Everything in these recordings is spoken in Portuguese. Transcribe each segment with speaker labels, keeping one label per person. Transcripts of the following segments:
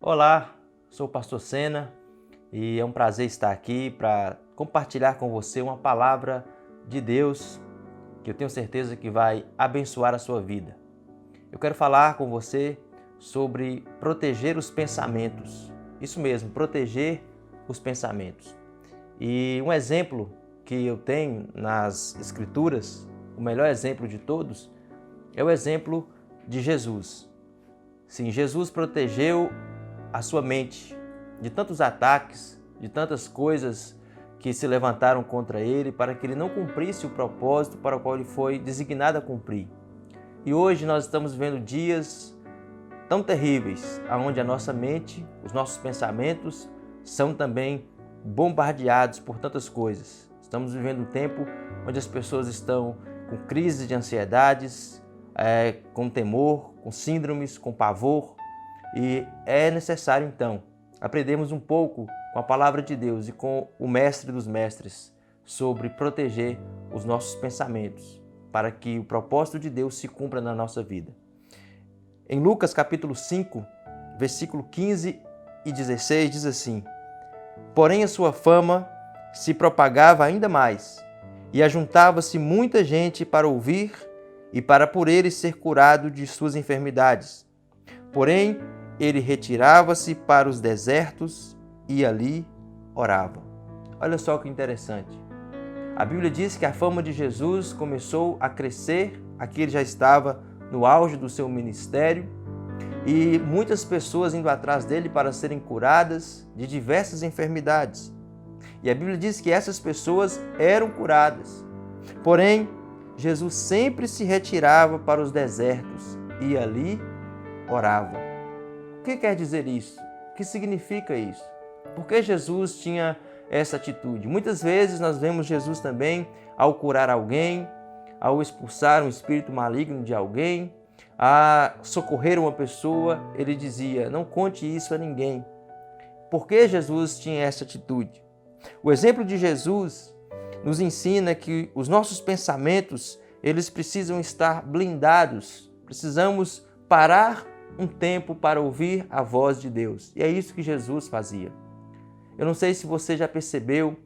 Speaker 1: Olá, sou o pastor Sena e é um prazer estar aqui para compartilhar com você uma palavra de Deus que eu tenho certeza que vai abençoar a sua vida. Eu quero falar com você sobre proteger os pensamentos. Isso mesmo, proteger os pensamentos. E um exemplo que eu tenho nas Escrituras, o melhor exemplo de todos, é o exemplo de Jesus. Sim, Jesus protegeu a sua mente de tantos ataques, de tantas coisas que se levantaram contra ele para que ele não cumprisse o propósito para o qual ele foi designado a cumprir. E hoje nós estamos vivendo dias tão terríveis, onde a nossa mente, os nossos pensamentos são também bombardeados por tantas coisas. Estamos vivendo um tempo onde as pessoas estão com crises de ansiedades, com temor, com síndromes, com pavor. E é necessário, então, aprendermos um pouco com a palavra de Deus e com o mestre dos mestres sobre proteger os nossos pensamentos, para que o propósito de Deus se cumpra na nossa vida. Em Lucas capítulo 5, versículo 15 e 16, diz assim: Porém a sua fama se propagava ainda mais, e ajuntava-se muita gente para ouvir e para por ele ser curado de suas enfermidades. Porém, ele retirava-se para os desertos e ali orava. Olha só que interessante. A Bíblia diz que a fama de Jesus começou a crescer, aqui ele já estava no auge do seu ministério, e muitas pessoas indo atrás dele para serem curadas de diversas enfermidades. E a Bíblia diz que essas pessoas eram curadas. Porém, Jesus sempre se retirava para os desertos e ali orava. O que quer dizer isso? O que significa isso? Por que Jesus tinha essa atitude? Muitas vezes nós vemos Jesus também ao curar alguém, ao expulsar um espírito maligno de alguém, a socorrer uma pessoa, ele dizia: não conte isso a ninguém. Por que Jesus tinha essa atitude? O exemplo de Jesus nos ensina que os nossos pensamentos, eles precisam estar blindados. Precisamos parar um tempo para ouvir a voz de Deus. E é isso que Jesus fazia. Eu não sei se você já percebeu,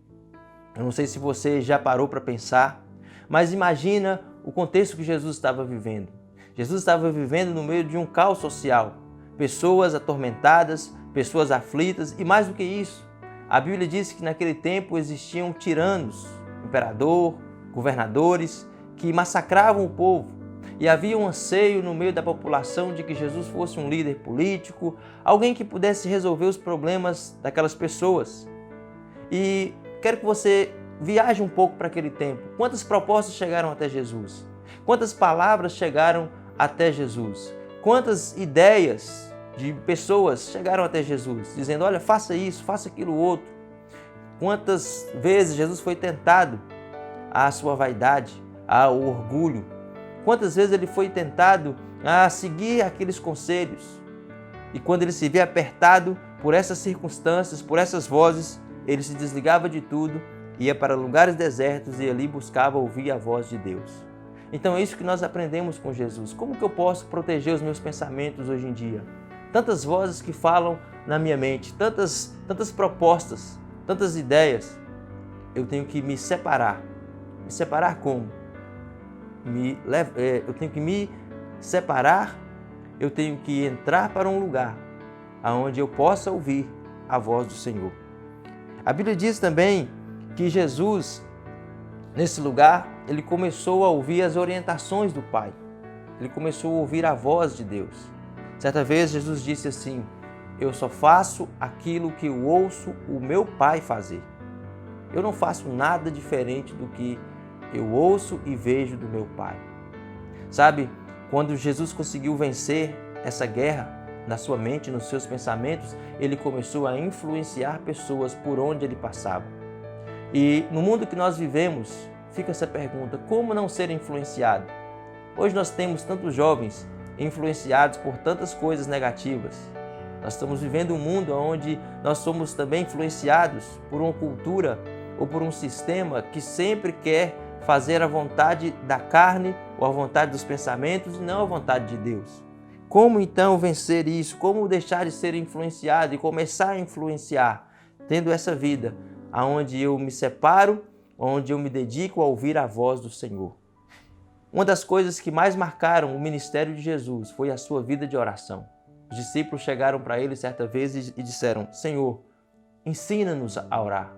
Speaker 1: eu não sei se você já parou para pensar, mas imagina o contexto que Jesus estava vivendo. Jesus estava vivendo no meio de um caos social. Pessoas atormentadas, pessoas aflitas e mais do que isso. A Bíblia diz que naquele tempo existiam tiranos, imperador, governadores, que massacravam o povo. E havia um anseio no meio da população de que Jesus fosse um líder político, alguém que pudesse resolver os problemas daquelas pessoas. E quero que você viaje um pouco para aquele tempo. Quantas propostas chegaram até Jesus? Quantas palavras chegaram até Jesus? Quantas ideias de pessoas chegaram até Jesus, dizendo: olha, faça isso, faça aquilo outro. Quantas vezes Jesus foi tentado à sua vaidade, ao orgulho. Quantas vezes ele foi tentado a seguir aqueles conselhos. E quando ele se via apertado por essas circunstâncias, por essas vozes, ele se desligava de tudo, ia para lugares desertos e ali buscava ouvir a voz de Deus. Então é isso que nós aprendemos com Jesus. Como que eu posso proteger os meus pensamentos hoje em dia? Tantas vozes que falam na minha mente, tantas propostas, tantas ideias. Eu tenho que me separar. Me separar como? Eu tenho que me separar, eu tenho que entrar para um lugar onde eu possa ouvir a voz do Senhor. A Bíblia diz também que Jesus, nesse lugar, ele começou a ouvir as orientações do Pai. Ele começou a ouvir a voz de Deus. Certa vez Jesus disse assim: eu só faço aquilo que eu ouço o meu Pai fazer. Eu não faço nada diferente do que eu ouço e vejo do meu Pai. Sabe, quando Jesus conseguiu vencer essa guerra na sua mente, nos seus pensamentos, ele começou a influenciar pessoas por onde ele passava. E no mundo que nós vivemos, fica essa pergunta: como não ser influenciado? Hoje nós temos tantos jovens influenciados por tantas coisas negativas. Nós estamos vivendo um mundo onde nós somos também influenciados por uma cultura ou por um sistema que sempre quer fazer a vontade da carne ou a vontade dos pensamentos e não a vontade de Deus. Como então vencer isso? Como deixar de ser influenciado e começar a influenciar, tendo essa vida onde eu me separo, onde eu me dedico a ouvir a voz do Senhor? Uma das coisas que mais marcaram o ministério de Jesus foi a sua vida de oração. Os discípulos chegaram para ele certa vez e disseram: Senhor, ensina-nos a orar.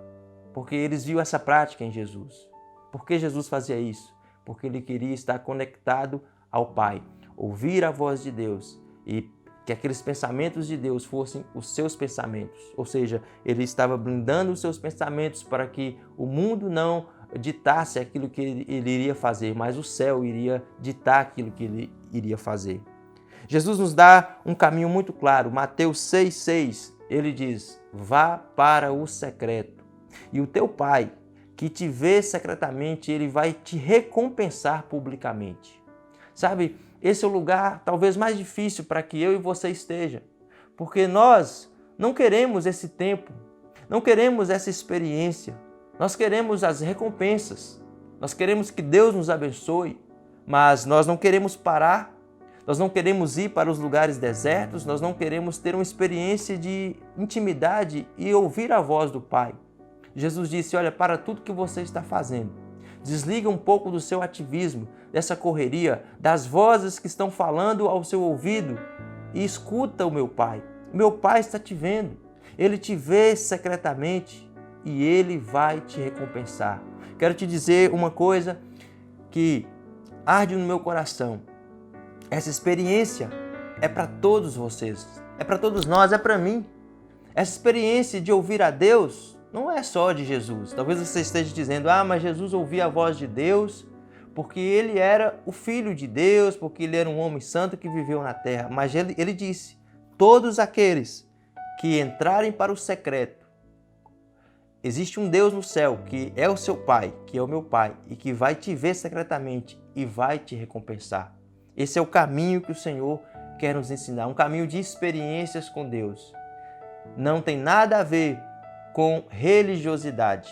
Speaker 1: Porque eles viram essa prática em Jesus. Por que Jesus fazia isso? Porque ele queria estar conectado ao Pai, ouvir a voz de Deus e que aqueles pensamentos de Deus fossem os seus pensamentos. Ou seja, ele estava blindando os seus pensamentos para que o mundo não ditasse aquilo que ele iria fazer, mas o céu iria ditar aquilo que ele iria fazer. Jesus nos dá um caminho muito claro. Mateus 6,6, ele diz: vá para o secreto, e o teu Pai, que te vê secretamente, ele vai te recompensar publicamente. Sabe, esse é o lugar talvez mais difícil para que eu e você esteja, porque nós não queremos esse tempo, não queremos essa experiência, nós queremos as recompensas, nós queremos que Deus nos abençoe, mas nós não queremos parar, nós não queremos ir para os lugares desertos, nós não queremos ter uma experiência de intimidade e ouvir a voz do Pai. Jesus disse: olha, para tudo que você está fazendo, desliga um pouco do seu ativismo, dessa correria, das vozes que estão falando ao seu ouvido e escuta o meu Pai. O meu Pai está te vendo, Ele te vê secretamente e Ele vai te recompensar. Quero te dizer uma coisa que arde no meu coração. Essa experiência é para todos vocês, é para todos nós, é para mim. Essa experiência de ouvir a Deus não é só de Jesus. Talvez você esteja dizendo: mas Jesus ouvia a voz de Deus porque ele era o Filho de Deus, porque ele era um homem santo que viveu na terra. Mas ele disse: todos aqueles que entrarem para o secreto, existe um Deus no céu que é o seu Pai, que é o meu Pai, e que vai te ver secretamente e vai te recompensar. Esse é o caminho que o Senhor quer nos ensinar, um caminho de experiências com Deus. Não tem nada a ver com religiosidade,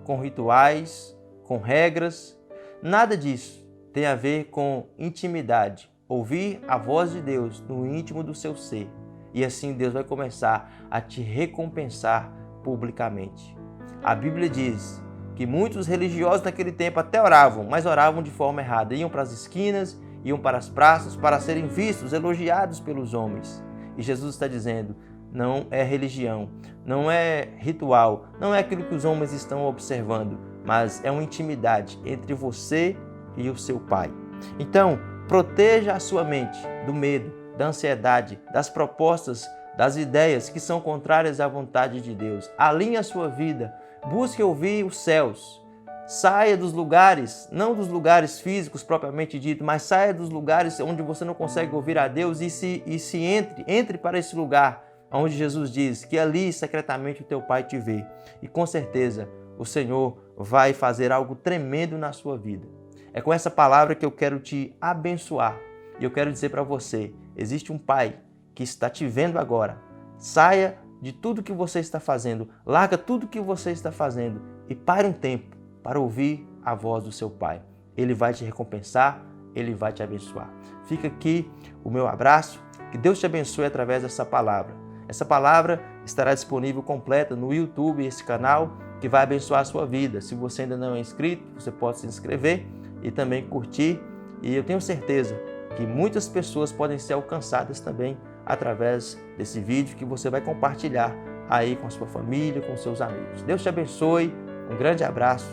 Speaker 1: com rituais, com regras, nada disso. Tem a ver com intimidade, ouvir a voz de Deus no íntimo do seu ser. E assim Deus vai começar a te recompensar publicamente. A Bíblia diz que muitos religiosos naquele tempo até oravam, mas oravam de forma errada. Iam para as esquinas, iam para as praças para serem vistos, elogiados pelos homens. E Jesus está dizendo: não é religião, não é ritual, não é aquilo que os homens estão observando, mas é uma intimidade entre você e o seu Pai. Então, proteja a sua mente do medo, da ansiedade, das propostas, das ideias que são contrárias à vontade de Deus. Alinhe a sua vida, busque ouvir os céus. Saia dos lugares, não dos lugares físicos propriamente dito, mas saia dos lugares onde você não consegue ouvir a Deus e entre para esse lugar onde Jesus diz que ali secretamente o teu Pai te vê. E com certeza o Senhor vai fazer algo tremendo na sua vida. É com essa palavra que eu quero te abençoar. E eu quero dizer para você, existe um Pai que está te vendo agora. Saia de tudo que você está fazendo, larga tudo que você está fazendo e pare um tempo para ouvir a voz do seu Pai. Ele vai te recompensar, Ele vai te abençoar. Fica aqui o meu abraço, que Deus te abençoe através dessa palavra. Essa palavra estará disponível completa no YouTube, esse canal, que vai abençoar a sua vida. Se você ainda não é inscrito, você pode se inscrever e também curtir. E eu tenho certeza que muitas pessoas podem ser alcançadas também através desse vídeo que você vai compartilhar aí com a sua família, com seus amigos. Deus te abençoe, um grande abraço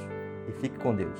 Speaker 1: e fique com Deus.